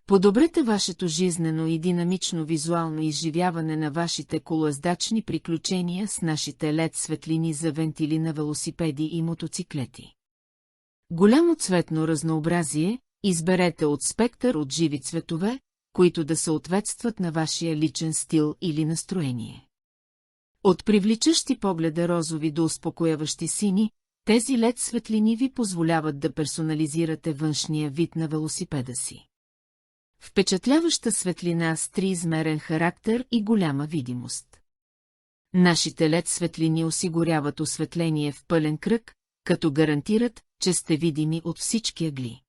Подобрете вашето жизнено и динамично визуално изживяване на вашите колоездачни приключения с нашите LED светлини за вентили на велосипеди и мотоциклети. Голямо цветно разнообразие, изберете от спектър от живи цветове, които да съответстват на вашия личен стил или настроение. От привличащи погледа розови до успокояващи сини, тези LED светлини ви позволяват да персонализирате външния вид на велосипеда си. Впечатляваща светлина с триизмерен характер и голяма видимост. Нашите LED светлини осигуряват осветление в пълен кръг, като гарантират, че сте видими от всички ъгли.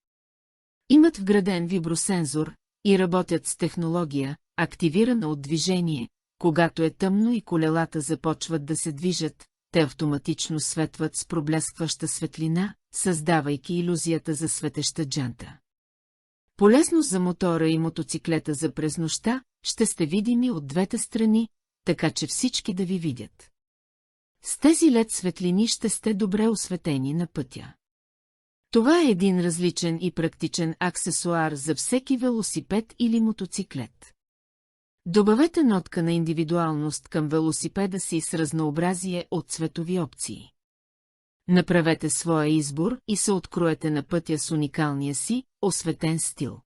Имат вграден вибросензор и работят с технология, активирана от движение. Когато е тъмно и колелата започват да се движат, те автоматично светват с проблескваща светлина, създавайки илюзията за светеща джанта. Полезно за мотора и мотоциклета за през нощта, ще сте видими от двете страни, така че всички да ви видят. С тези LED светлини ще сте добре осветени на пътя. Това е един различен и практичен аксесуар за всеки велосипед или мотоциклет. Добавете нотка на индивидуалност към велосипеда си с разнообразие от цветови опции. Направете своя избор и се откроете на пътя с уникалния си, осветен стил.